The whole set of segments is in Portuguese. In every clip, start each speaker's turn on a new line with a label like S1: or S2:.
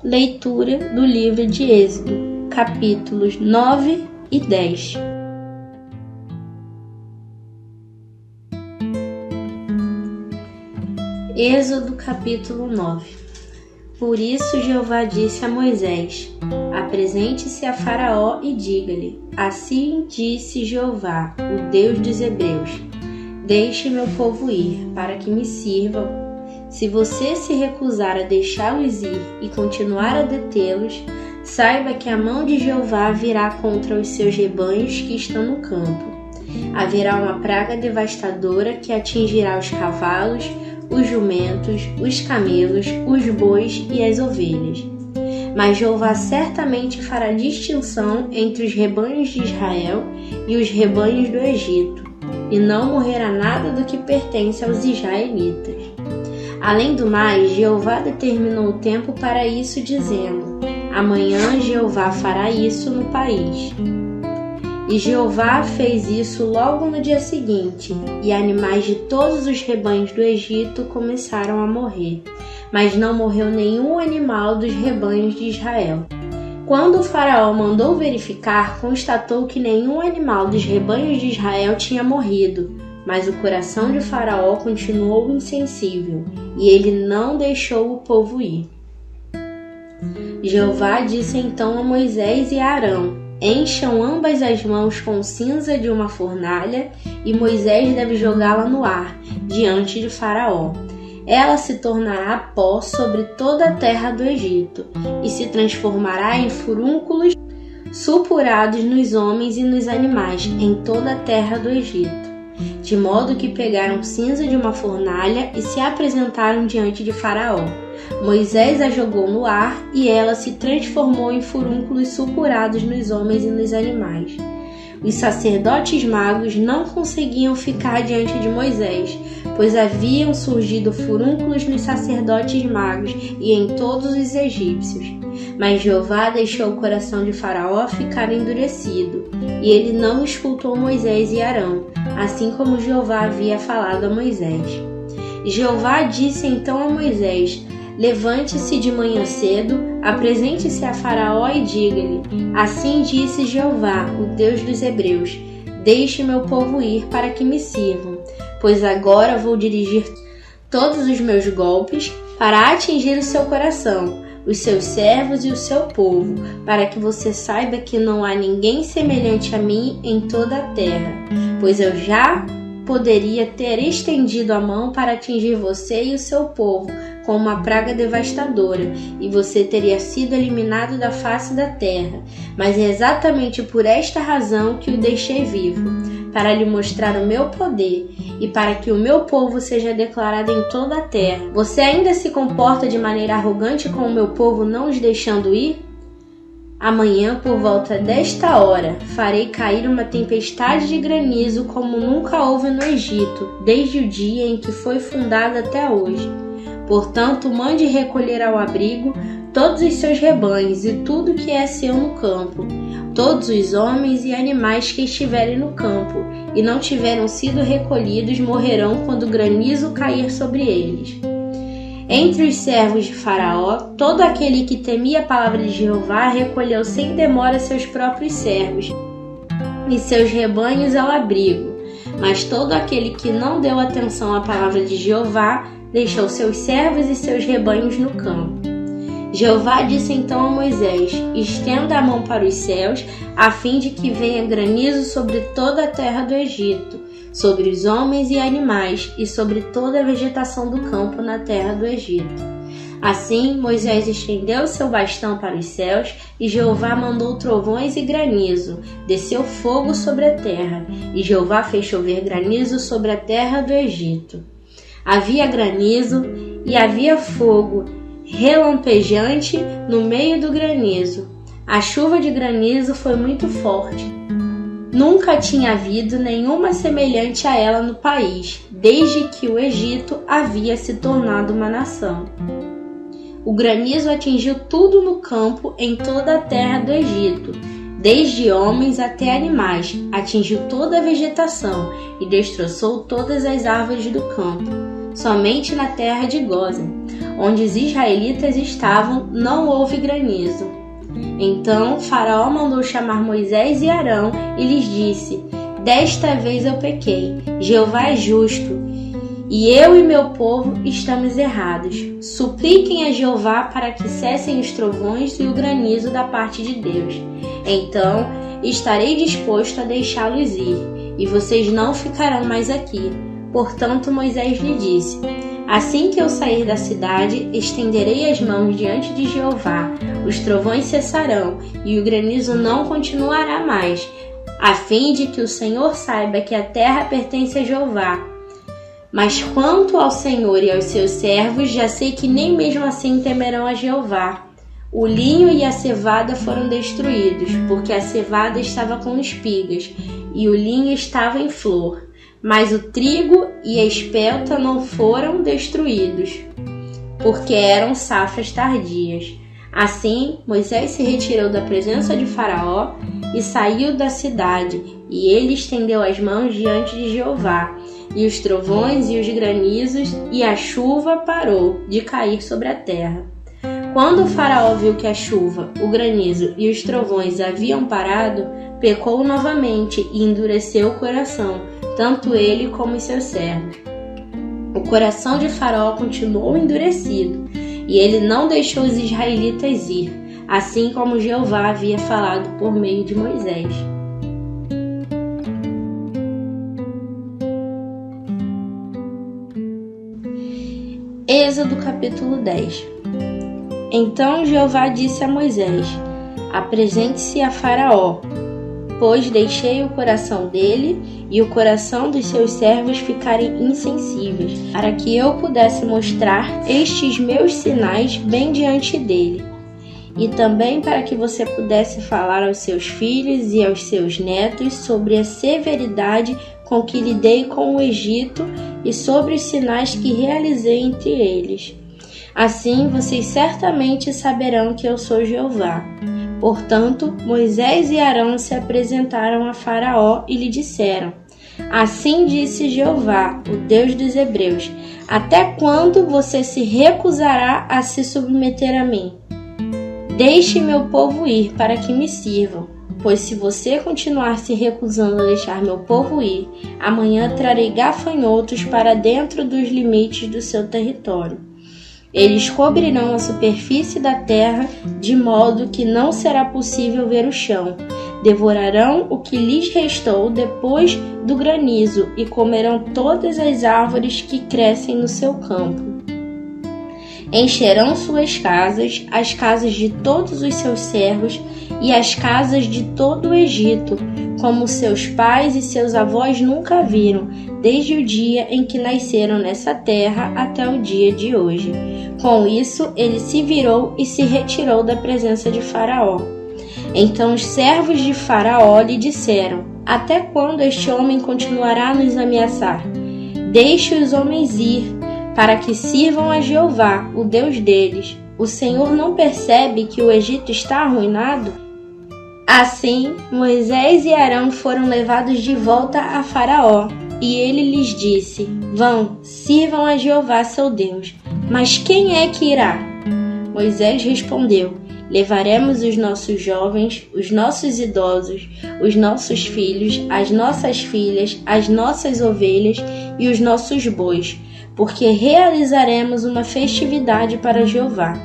S1: Leitura do livro de Êxodo, capítulos 9 e 10. Êxodo capítulo 9. Por isso Jeová disse a Moisés: apresente-se a Faraó e diga-lhe: assim disse Jeová, o Deus dos Hebreus: deixe meu povo ir, para que me sirvam. Se você se recusar a deixá-los ir e continuar a detê-los, saiba que a mão de Jeová virá contra os seus rebanhos que estão no campo. Haverá uma praga devastadora que atingirá os cavalos, os jumentos, os camelos, os bois e as ovelhas. Mas Jeová certamente fará distinção entre os rebanhos de Israel e os rebanhos do Egito, e não morrerá nada do que pertence aos israelitas. Além do mais, Jeová determinou o tempo para isso, dizendo: amanhã Jeová fará isso no país. E Jeová fez isso logo no dia seguinte, e animais de todos os rebanhos do Egito começaram a morrer, mas não morreu nenhum animal dos rebanhos de Israel. Quando o faraó mandou verificar, constatou que nenhum animal dos rebanhos de Israel tinha morrido, mas o coração de Faraó continuou insensível, e ele não deixou o povo ir. Jeová disse então a Moisés e a Arão: encham ambas as mãos com cinza de uma fornalha, e Moisés deve jogá-la no ar, diante de Faraó. Ela se tornará pó sobre toda a terra do Egito, e se transformará em furúnculos supurados nos homens e nos animais em toda a terra do Egito. De modo que pegaram cinza de uma fornalha e se apresentaram diante de Faraó. Moisés a jogou no ar e ela se transformou em furúnculos supurados nos homens e nos animais. Os sacerdotes magos não conseguiam ficar diante de Moisés, pois haviam surgido furúnculos nos sacerdotes magos e em todos os egípcios. Mas Jeová deixou o coração de Faraó ficar endurecido, e ele não escutou Moisés e Arão, assim como Jeová havia falado a Moisés. Jeová disse então a Moisés: levante-se de manhã cedo, apresente-se a Faraó e diga-lhe: assim disse Jeová, o Deus dos Hebreus: deixe meu povo ir para que me sirvam, pois agora vou dirigir todos os meus golpes para atingir o seu coração, os seus servos e o seu povo, para que você saiba que não há ninguém semelhante a mim em toda a terra, pois eu já poderia ter estendido a mão para atingir você e o seu povo com uma praga devastadora, e você teria sido eliminado da face da terra. Mas é exatamente por esta razão que o deixei vivo, para lhe mostrar o meu poder e para que o meu povo seja declarado em toda a terra. Você ainda se comporta de maneira arrogante com o meu povo, não os deixando ir? Amanhã, por volta desta hora, farei cair uma tempestade de granizo como nunca houve no Egito, desde o dia em que foi fundado até hoje. Portanto, mande recolher ao abrigo todos os seus rebanhos e tudo que é seu no campo, todos os homens e animais que estiverem no campo e não tiveram sido recolhidos morrerão quando o granizo cair sobre eles. Entre os servos de Faraó, todo aquele que temia a palavra de Jeová recolheu sem demora seus próprios servos e seus rebanhos ao abrigo. Mas todo aquele que não deu atenção à palavra de Jeová deixou seus servos e seus rebanhos no campo. Jeová disse então a Moisés: estenda a mão para os céus, a fim de que venha granizo sobre toda a terra do Egito, sobre os homens e animais e sobre toda a vegetação do campo na terra do Egito. Assim, Moisés estendeu seu bastão para os céus, e Jeová mandou trovões e granizo, desceu fogo sobre a terra, e Jeová fez chover granizo sobre a terra do Egito. Havia granizo e havia fogo relampejante no meio do granizo. A chuva de granizo foi muito forte. Nunca tinha havido nenhuma semelhante a ela no país, desde que o Egito havia se tornado uma nação. O granizo atingiu tudo no campo em toda a terra do Egito, desde homens até animais, atingiu toda a vegetação e destroçou todas as árvores do campo. somente na terra de Gósen, onde os israelitas estavam, não houve granizo. Então Faraó mandou chamar Moisés e Arão e lhes disse: desta vez eu pequei, Jeová é justo, e eu e meu povo estamos errados. Supliquem a Jeová para que cessem os trovões e o granizo da parte de Deus. Então estarei disposto a deixá-los ir, e vocês não ficarão mais aqui. Portanto Moisés lhe disse: assim que eu sair da cidade, estenderei as mãos diante de Jeová, os trovões cessarão, e o granizo não continuará mais, a fim de que o Senhor saiba que a terra pertence a Jeová. Mas quanto ao Senhor e aos seus servos, já sei que nem mesmo assim temerão a Jeová. O linho e a cevada foram destruídos, porque a cevada estava com espigas, e o linho estava em flor. Mas o trigo e a espelta não foram destruídos, porque eram safras tardias. Assim, Moisés se retirou da presença de Faraó e saiu da cidade, e ele estendeu as mãos diante de Jeová, e os trovões e os granizos e a chuva parou de cair sobre a terra. Quando o Faraó viu que a chuva, o granizo e os trovões haviam parado, pecou novamente e endureceu o coração, tanto ele como os seus servos. O coração de Faraó continuou endurecido, e ele não deixou os israelitas ir, assim como Jeová havia falado por meio de Moisés. Êxodo capítulo 10. Então Jeová disse a Moisés: apresente-se a Faraó, pois deixei o coração dele e o coração dos seus servos ficarem insensíveis, para que eu pudesse mostrar estes meus sinais bem diante dele, e também para que você pudesse falar aos seus filhos e aos seus netos sobre a severidade com que lidei com o Egito e sobre os sinais que realizei entre eles. Assim vocês certamente saberão que eu sou Jeová. Portanto, Moisés e Arão se apresentaram a Faraó e lhe disseram: assim disse Jeová, o Deus dos Hebreus: até quando você se recusará a se submeter a mim? Deixe meu povo ir para que me sirvam, pois se você continuar se recusando a deixar meu povo ir, amanhã trarei gafanhotos para dentro dos limites do seu território. Eles cobrirão a superfície da terra, de modo que não será possível ver o chão. Devorarão o que lhes restou depois do granizo e comerão todas as árvores que crescem no seu campo. Encherão suas casas, as casas de todos os seus servos e as casas de todo o Egito, como seus pais e seus avós nunca viram, desde o dia em que nasceram nessa terra até o dia de hoje. Com isso, ele se virou e se retirou da presença de Faraó. Então os servos de Faraó lhe disseram: até quando este homem continuará a nos ameaçar? Deixe os homens ir, para que sirvam a Jeová, o Deus deles. O Senhor não percebe que o Egito está arruinado? Assim, Moisés e Arão foram levados de volta a Faraó, e ele lhes disse: vão, sirvam a Jeová seu Deus. Mas quem é que irá? Moisés respondeu: levaremos os nossos jovens, os nossos idosos, os nossos filhos, as nossas filhas, as nossas ovelhas e os nossos bois, porque realizaremos uma festividade para Jeová.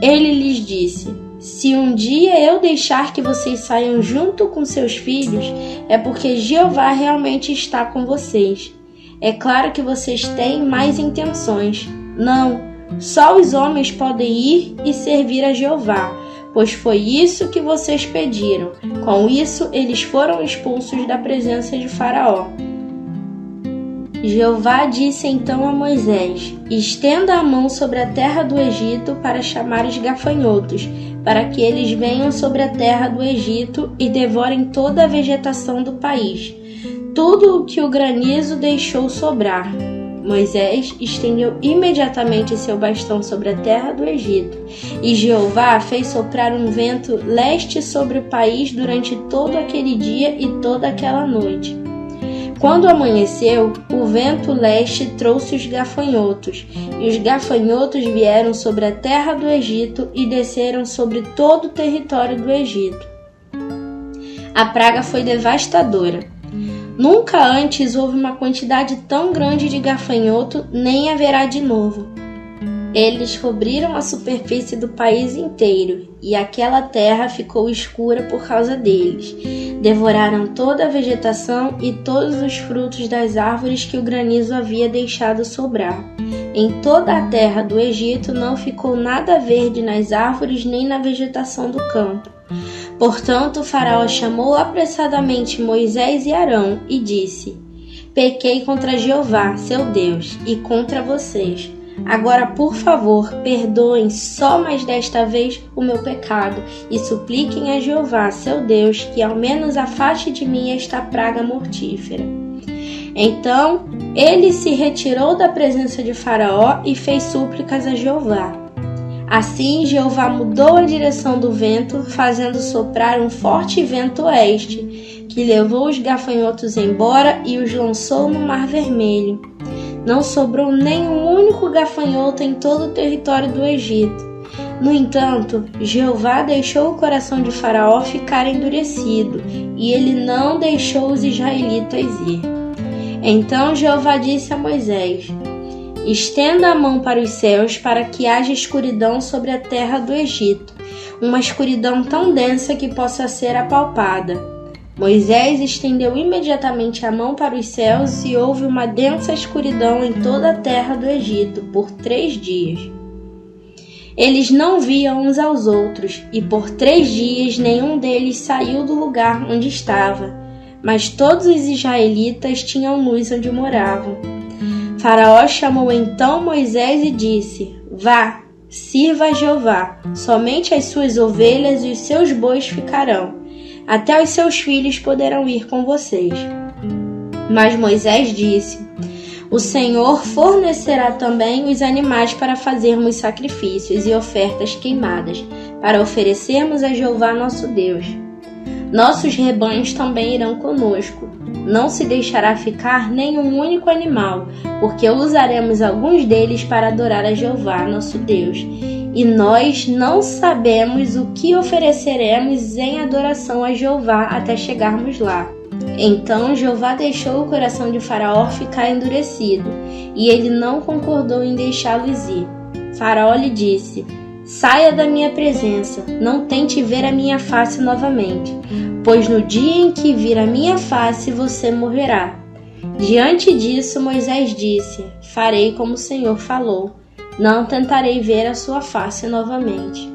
S1: Ele lhes disse: se um dia eu deixar que vocês saiam junto com seus filhos, é porque Jeová realmente está com vocês. É claro que vocês têm mais intenções. Não, só os homens podem ir e servir a Jeová, pois foi isso que vocês pediram. Com isso, eles foram expulsos da presença de Faraó. Jeová disse então a Moisés: estenda a mão sobre a terra do Egito para chamar os gafanhotos, para que eles venham sobre a terra do Egito e devorem toda a vegetação do país, tudo o que o granizo deixou sobrar. Moisés estendeu imediatamente seu bastão sobre a terra do Egito, e Jeová fez soprar um vento leste sobre o país durante todo aquele dia e toda aquela noite. Quando amanheceu, o vento leste trouxe os gafanhotos, e os gafanhotos vieram sobre a terra do Egito e desceram sobre todo o território do Egito. A praga foi devastadora. Nunca antes houve uma quantidade tão grande de gafanhoto, nem haverá de novo. Eles cobriram a superfície do país inteiro, e aquela terra ficou escura por causa deles. Devoraram toda a vegetação e todos os frutos das árvores que o granizo havia deixado sobrar. Em toda a terra do Egito não ficou nada verde nas árvores nem na vegetação do campo. Portanto, o faraó chamou apressadamente Moisés e Arão e disse: Pequei contra Jeová, seu Deus, e contra vocês. Agora, por favor, perdoem só mais desta vez o meu pecado e supliquem a Jeová, seu Deus, que ao menos afaste de mim esta praga mortífera. Então, ele se retirou da presença de Faraó e fez súplicas a Jeová. Assim, Jeová mudou a direção do vento, fazendo soprar um forte vento oeste, que levou os gafanhotos embora e os lançou no Mar Vermelho. Não sobrou nem um único gafanhoto em todo o território do Egito. No entanto, Jeová deixou o coração de Faraó ficar endurecido, e ele não deixou os israelitas ir. Então Jeová disse a Moisés: Estenda a mão para os céus para que haja escuridão sobre a terra do Egito, uma escuridão tão densa que possa ser apalpada. Moisés estendeu imediatamente a mão para os céus e houve uma densa escuridão em toda a terra do Egito por 3 dias. Eles não viam uns aos outros, e por 3 dias nenhum deles saiu do lugar onde estava, mas todos os israelitas tinham luz onde moravam. Faraó chamou então Moisés e disse: Vá, sirva a Jeová, somente as suas ovelhas e os seus bois ficarão. Até os seus filhos poderão ir com vocês. Mas Moisés disse: O Senhor fornecerá também os animais para fazermos sacrifícios e ofertas queimadas, para oferecermos a Jeová nosso Deus. Nossos rebanhos também irão conosco. Não se deixará ficar nenhum único animal, porque usaremos alguns deles para adorar a Jeová nosso Deus. E nós não sabemos o que ofereceremos em adoração a Jeová até chegarmos lá. Então Jeová deixou o coração de Faraó ficar endurecido, e ele não concordou em deixá-los ir. Faraó lhe disse: Saia da minha presença, não tente ver a minha face novamente, pois no dia em que vir a minha face você morrerá. Diante disso, Moisés disse: Farei como o Senhor falou. Não tentarei ver a sua face novamente.